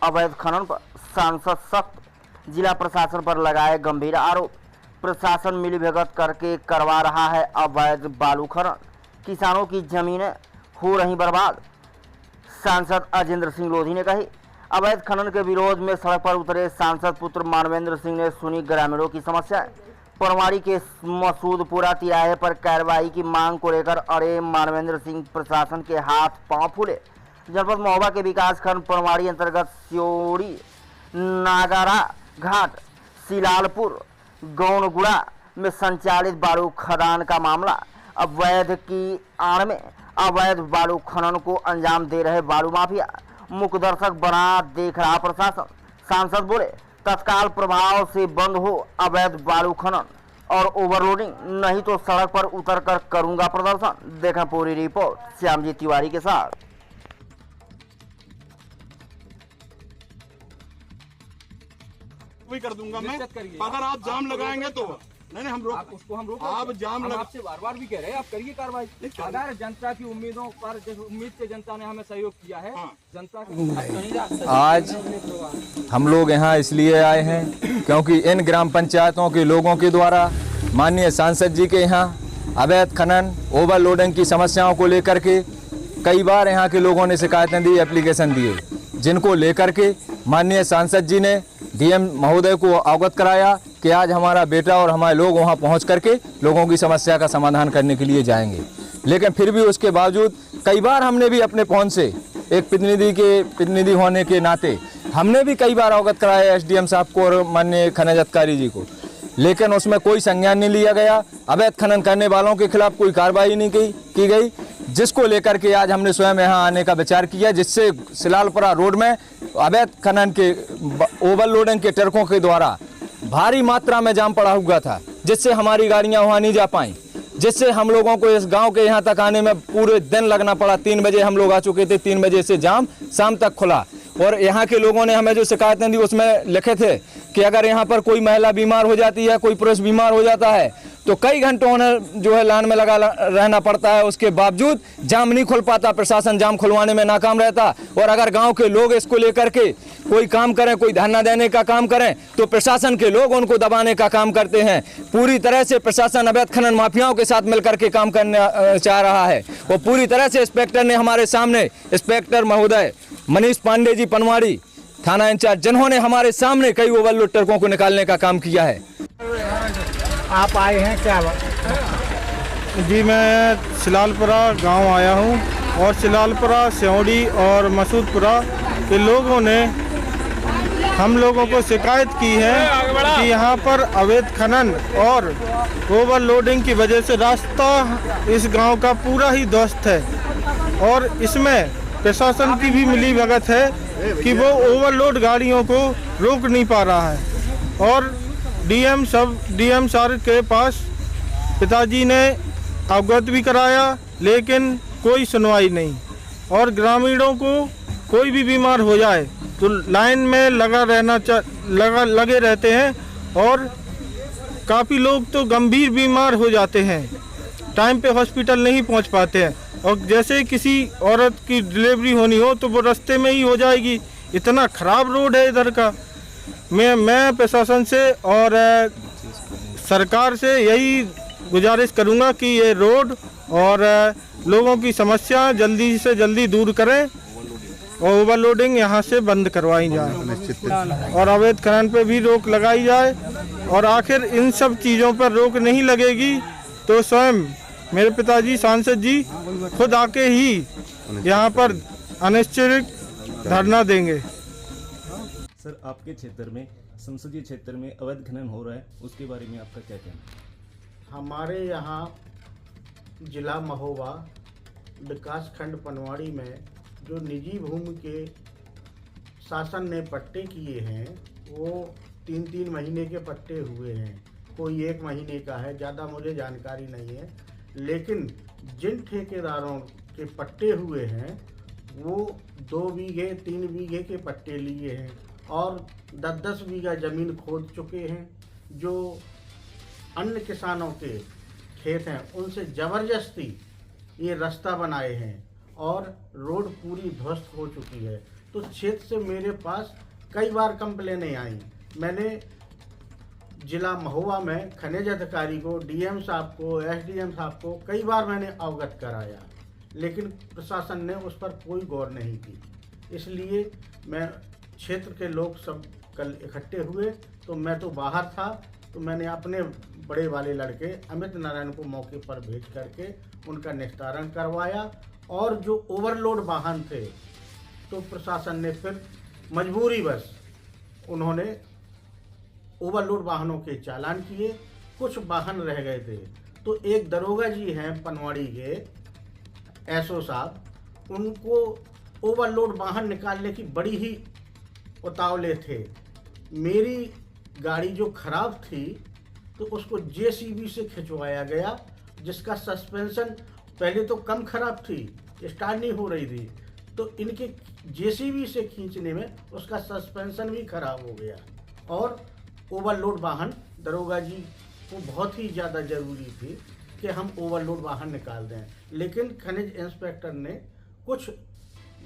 अवैध खनन पर सांसद सख्त, जिला प्रशासन पर लगाए गंभीर आरोप। प्रशासन मिलीभगत करके करवा रहा है अवैध बालू खनन, किसानों की जमीनें हो रही बर्बाद। सांसद अजेंद्र सिंह लोधी ने कही। अवैध खनन के विरोध में सड़क पर उतरे सांसद पुत्र मानवेंद्र सिंह ने सुनी ग्रामीणों की समस्याएं। पनवाड़ी के मसूदपुरा तिराहे पर कार्रवाई की मांग को लेकर अड़े मानवेंद्र सिंह प्रशासन के हाथ पांव फूले। जनपद महोबा के विकासखंड पनवाड़ी अंतर्गत सियोड़ी, नागारा घाट, सिलालपुर, गौनगुड़ा में संचालित बालू खदान का मामला। अवैध की आड़ में अवैध बालू खनन को अंजाम दे रहे बालू माफिया मुखदर्शक बना देख रहा प्रशासन। सांसद बोले, तत्काल प्रभाव से बंद हो अवैध बालू खनन और ओवरलोडिंग, नहीं तो सड़क पर उतरकर करूंगा प्रदर्शन। देखा पूरी रिपोर्ट श्यामजी तिवारी के साथ। भी कर दूंगा मैं, अगर आप जाम लगाएंगे तो नहीं हम रोक उसको हम रोक आप जाम लगा। आपसे बार भी कह रहे हैं आप करिए कार्रवाई। अगर जनता की उम्मीदों पर जिस उम्मीद से जनता ने हमें सहयोग किया है, जनता की आज हम लोग यहाँ इसलिए आए हैं क्योंकि इन ग्राम पंचायतों के लोगों के द्वारा माननीय सांसद जी के यहाँ अवैध खनन, ओवरलोडिंग की समस्याओं को लेकर के कई बार यहाँ के लोगों ने शिकायतें दी, एप्लीकेशन दिए, जिनको लेकर के माननीय सांसद जी ने डीएम महोदय को अवगत कराया कि आज हमारा बेटा और हमारे लोग वहां पहुंच करके लोगों की समस्या का समाधान करने के लिए जाएंगे। लेकिन फिर भी उसके बावजूद कई बार हमने भी अपने पहुंच से एक प्रतिनिधि होने के नाते हमने भी कई बार अवगत कराया एसडीएम साहब को और माननीय खनिज अधिकारी जी को, लेकिन उसमें कोई संज्ञान नहीं लिया गया। अवैध खनन करने वालों के खिलाफ कोई कार्रवाई नहीं की गई, जिसको लेकर के आज हमने स्वयं यहाँ आने का विचार किया, जिससे सिलालपुरा रोड में अवैध खनन के ओवरलोडिंग के ट्रकों के द्वारा भारी मात्रा में जाम पड़ा हुआ था, जिससे हमारी गाड़ियां वहां नहीं जा पाई, जिससे हम लोगों को इस गांव के यहां तक आने में पूरे दिन लगना पड़ा। 3 बजे हम लोग आ चुके थे, 3 बजे से जाम शाम तक खुला। और यहाँ के लोगों ने हमें जो शिकायतें दी उसमें लिखे थे कि अगर यहाँ पर कोई महिला बीमार हो जाती है, कोई पुरुष बीमार हो जाता है तो कई घंटों उन्हें जो है लाइन में लगा रहना पड़ता है। उसके बावजूद जाम नहीं खुल पाता, प्रशासन जाम खुलवाने में नाकाम रहता। और अगर गांव के लोग इसको लेकर के कोई काम करें, कोई धरना देने का काम करें, तो प्रशासन के लोग उनको दबाने का काम करते हैं। पूरी तरह से प्रशासन अवैध खनन माफियाओं के साथ मिलकर के काम करना चाह रहा है। और पूरी तरह से इंस्पेक्टर ने हमारे सामने, इंस्पेक्टर महोदय मनीष पांडे जी पनवाड़ी थाना इंचार्ज, जिन्होंने हमारे सामने कई ओवरलोड ट्रकों को निकालने का काम किया है। आप आए हैं क्या? जी मैं सिलालपुरा गांव आया हूं और सिलालपुरा, सियोड़ी और मसूदपुरा के लोगों ने हम लोगों को शिकायत की है कि यहाँ पर अवैध खनन और ओवरलोडिंग की वजह से रास्ता इस गांव का पूरा ही ध्वस्त है। और इसमें प्रशासन की भी मिलीभगत है कि वो ओवरलोड गाड़ियों को रोक नहीं पा रहा है। और डीएम सर के पास पिताजी ने अवगत भी कराया, लेकिन कोई सुनवाई नहीं। और ग्रामीणों को कोई भी बीमार हो जाए तो लाइन में लगे रहते हैं और काफ़ी लोग तो गंभीर बीमार हो जाते हैं, टाइम पे हॉस्पिटल नहीं पहुंच पाते हैं। और जैसे किसी औरत की डिलीवरी होनी हो तो वो रास्ते में ही हो जाएगी। इतना ख़राब रोड है इधर का। मैं प्रशासन से और सरकार से यही गुजारिश करूंगा कि ये रोड और लोगों की समस्या जल्दी से जल्दी दूर करें और ओवरलोडिंग यहाँ से बंद करवाई जाए और अवैध खनन पे भी रोक लगाई जाए। और आखिर इन सब चीज़ों पर रोक नहीं लगेगी तो स्वयं मेरे पिताजी सांसद जी खुद आके ही यहाँ पर अनिश्चित धरना देंगे। सर, आपके क्षेत्र में, संसदीय क्षेत्र में अवैध खनन हो रहा है, उसके बारे में आपका क्या कहना है? हमारे यहाँ जिला महोबा विकासखंड पनवाड़ी में जो निजी भूमि के शासन ने पट्टे किए हैं वो 3-3 महीने के पट्टे हुए हैं, कोई 1 महीने का है, ज़्यादा मुझे जानकारी नहीं है। लेकिन जिन ठेकेदारों के पट्टे हुए हैं वो 2 बीघे 3 बीघे के पट्टे लिए हैं और 10-10 बीघा ज़मीन खोद चुके हैं। जो अन्य किसानों के खेत हैं उनसे ज़बरदस्ती ये रास्ता बनाए हैं और रोड पूरी ध्वस्त हो चुकी है। तो क्षेत्र से मेरे पास कई बार कंप्लेनें आई। मैंने जिला महोबा में खनिज अधिकारी को, डीएम साहब को, एसडीएम साहब को कई बार मैंने अवगत कराया, लेकिन प्रशासन ने उस पर कोई गौर नहीं की। इसलिए मैं क्षेत्र के लोग सब कल इकट्ठे हुए, तो मैं तो बाहर था, तो मैंने अपने बड़े वाले लड़के अमित नारायण को मौके पर भेज करके उनका निस्तारण करवाया। और जो ओवरलोड वाहन थे तो प्रशासन ने फिर मजबूरीवश उन्होंने ओवरलोड वाहनों के चालान किए। कुछ वाहन रह गए थे, तो एक दरोगा जी हैं पनवाड़ी के एसओ साहब, उनको ओवरलोड वाहन निकालने की बड़ी ही उतावले थे। मेरी गाड़ी जो खराब थी तो उसको जेसीबी से खिंचवाया गया, जिसका सस्पेंशन पहले तो कम खराब थी, स्टार्ट नहीं हो रही थी, तो इनके जेसीबी से खींचने में उसका सस्पेंशन भी खराब हो गया। और ओवरलोड वाहन दरोगा जी को बहुत ही ज़्यादा ज़रूरी थी कि हम ओवरलोड वाहन निकाल दें, लेकिन खनिज इंस्पेक्टर ने कुछ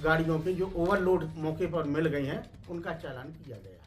गाड़ियों के जो ओवरलोड मौके पर मिल गई हैं उनका चालान किया गया।